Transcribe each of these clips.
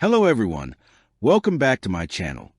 Hello everyone, welcome back to my channel.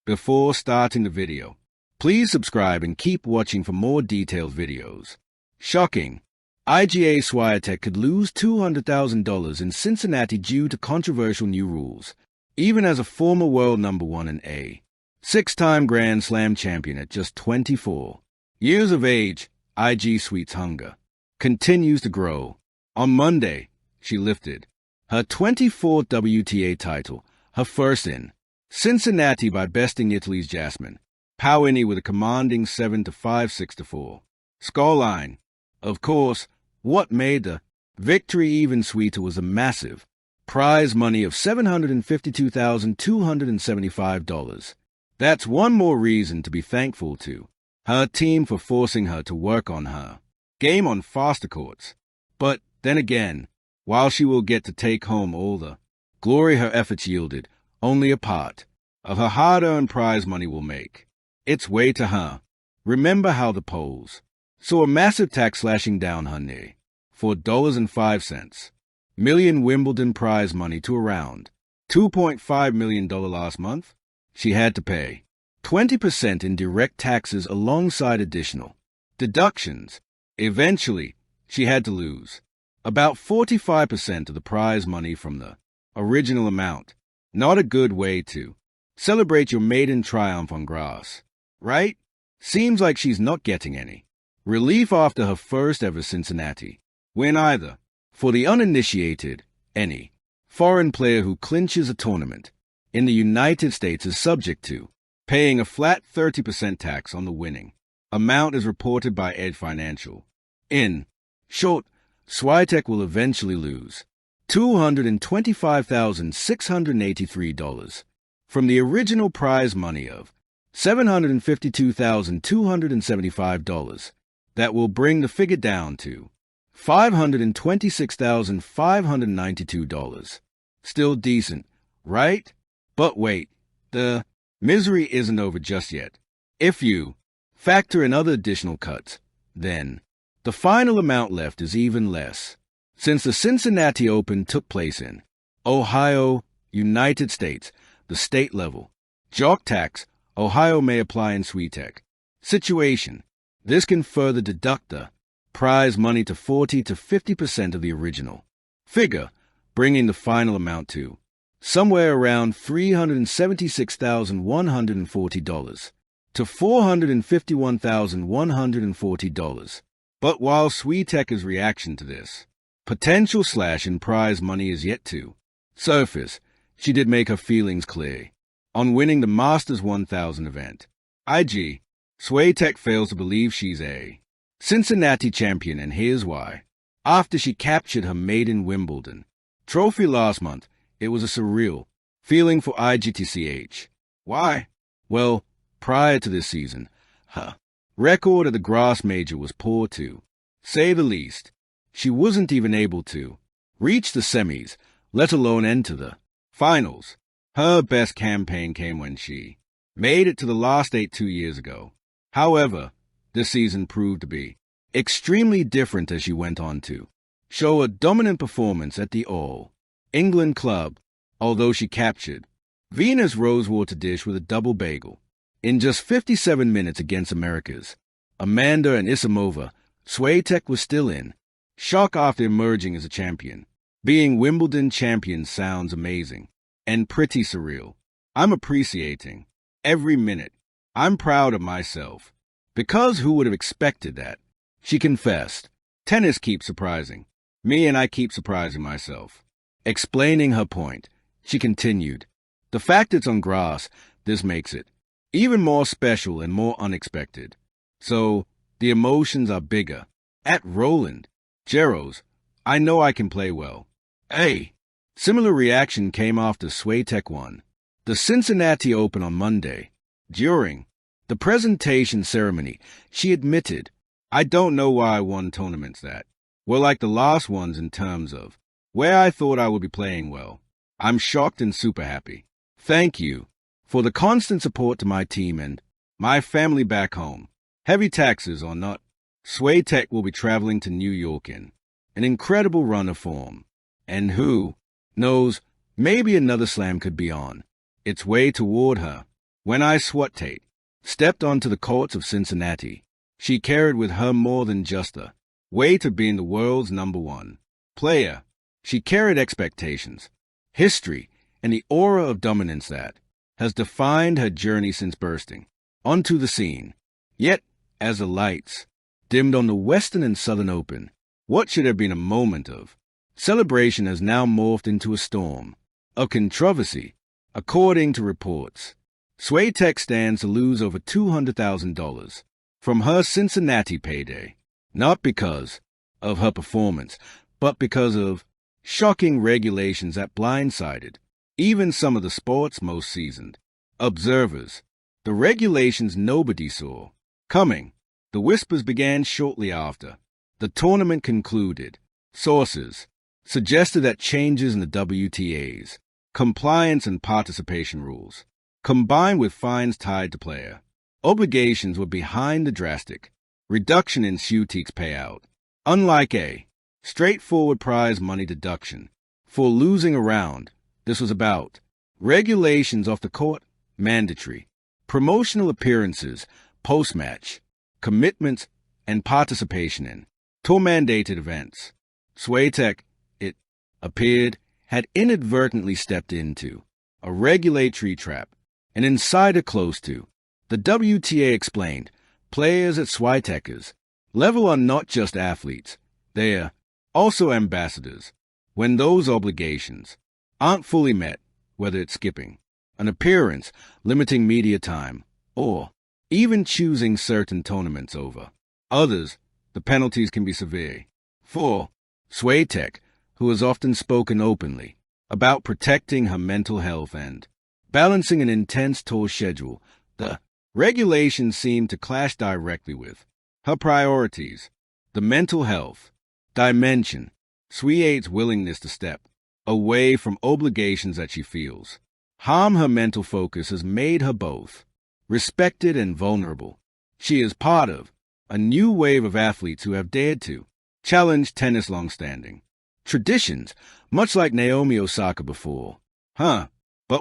Before starting the video, please subscribe and keep watching for more detailed videos. Shocking! Iga Swiatek could lose $200,000 in Cincinnati due to controversial new rules, even as a former world number one and a six-time Grand Slam champion at just 24 years of age. Iga Swiatek's hunger continues to grow. On Monday, she lifted her 24th WTA title, her first in Cincinnati, by besting Italy's Jasmine Paolini with a commanding 7-5, 6-4 scoreline. Of course, what made the victory even sweeter was a massive prize money of $752,275. That's one more reason to be thankful to her team for forcing her to work on her game on faster courts. But then again, while she will get to take home all the glory her efforts yielded, only a part of her hard-earned prize money will make its way to her. Remember how the polls saw a massive tax slashing down her near $4.05 million Wimbledon prize money to around $2.5 million last month? She had to pay 20% in direct taxes alongside additional deductions. Eventually, she had to lose about 45% of the prize money from the original amount. Not a good way to celebrate your maiden triumph on grass, right? Seems like she's not getting any relief after her first ever Cincinnati win either. For the uninitiated, any foreign player who clinches a tournament in the United States is subject to paying a flat 30% tax on the winning amount, as reported by Ed Financial. In short, Swiatek will eventually lose $225,683 from the original prize money of $752,275. That will bring the figure down to $526,592. Still decent, right? But wait, the misery isn't over just yet. If you factor in other additional cuts, then the final amount left is even less. Since the Cincinnati Open took place in Ohio, United States, the state level jock tax Ohio may apply in Swiatek situation. This can further deduct the prize money to 40 to 50% of the original figure, bringing the final amount to somewhere around $376,140 to $451,140. But while Swiatek's reaction to this potential slash in prize money is yet to surface, she did make her feelings clear on winning the Masters 1000 event. Iga Swiatek fails to believe she's a Cincinnati champion, and here's why. After she captured her maiden Wimbledon trophy last month, it was a surreal feeling for Iga. Why? Well, prior to this season, her record at the grass major was poor to say the least. She wasn't even able to reach the semis, let alone enter the finals. Her best campaign came when she made it to the last 8 2 years ago. However, this season proved to be extremely different as she went on to show a dominant performance at the All-England Club, although she captured Venus Rosewater dish with a double bagel in just 57 minutes against America's Amanda Anisimova. Swiatek was still in shock after emerging as a champion. Being Wimbledon champion sounds amazing and pretty surreal. I'm appreciating every minute. I'm proud of myself. Because who would have expected that? She confessed. Tennis keeps surprising me, and I keep surprising myself. Explaining her point, she continued, the fact it's on grass, this makes it even more special and more unexpected. So, the emotions are bigger. At Roland Garros, I know I can play well. A similar reaction came after Swiatek won the Cincinnati Open on Monday. During the presentation ceremony, she admitted, I don't know why I won tournaments that were like the last ones in terms of where I thought I would be playing well. I'm shocked and super happy. Thank you for the constant support to my team and my family back home. Heavy taxes or not, Swiatek will be traveling to New York in an incredible run of form. And who knows Maybe another slam could be on its way toward her. When Iga Swiatek stepped onto the courts of Cincinnati, she carried with her more than just the weight of being the world's #1 player. She carried expectations, history, and the aura of dominance that has defined her journey since bursting onto the scene. Yet, as the lights dimmed on the Western and Southern Open, what should have been a moment of celebration has now morphed into a storm of controversy. According to reports, Swiatek stands to lose over $200,000 from her Cincinnati payday, not because of her performance, but because of shocking regulations that blindsided even some of the sport's most seasoned observers. The regulations nobody saw coming. The whispers began shortly after the tournament concluded. Sources suggested that changes in the WTA's compliance and participation rules, combined with fines tied to player obligations, were behind the drastic reduction in Swiatek's payout. Unlike a straightforward prize money deduction for losing a round, this was about regulations off the court, mandatory promotional appearances, post-match commitments, and participation in tour-mandated events. Swiatek, it appeared, had inadvertently stepped into a regulatory trap. An insider close to the WTA explained, players at Swiatek's level are not just athletes, they're also ambassadors. When those obligations aren't fully met, whether it's skipping an appearance, limiting media time, or even choosing certain tournaments over others, the penalties can be severe. For Swiatek, who has often spoken openly about protecting her mental health and balancing an intense tour schedule, the regulations seem to clash directly with her priorities. The mental health dimension, Swiatek's willingness to step away from obligations that she feels harm her mental focus, has made her both respected and vulnerable. She is part of a new wave of athletes who have dared to challenge tennis' long-standing traditions, much like Naomi Osaka before. But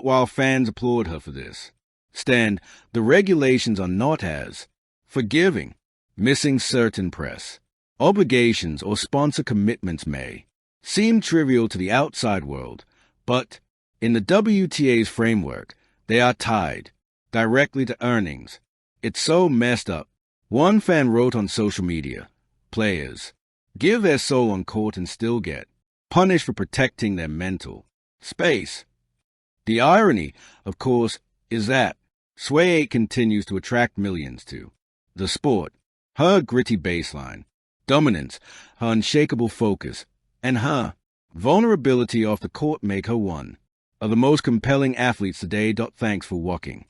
while fans applaud her for this stand, the regulations are not as forgiving. Missing certain press obligations or sponsor commitments may seem trivial to the outside world, but in the WTA's framework, they are tied directly to earnings. It's so messed up. One fan wrote on social media, players give their soul on court and still get punished for protecting their mental space. The irony, of course, is that Swiatek continues to attract millions to the sport. Her gritty baseline, dominance, her unshakable focus, and her vulnerability off the court make her one of the most compelling athletes today. Thanks for watching.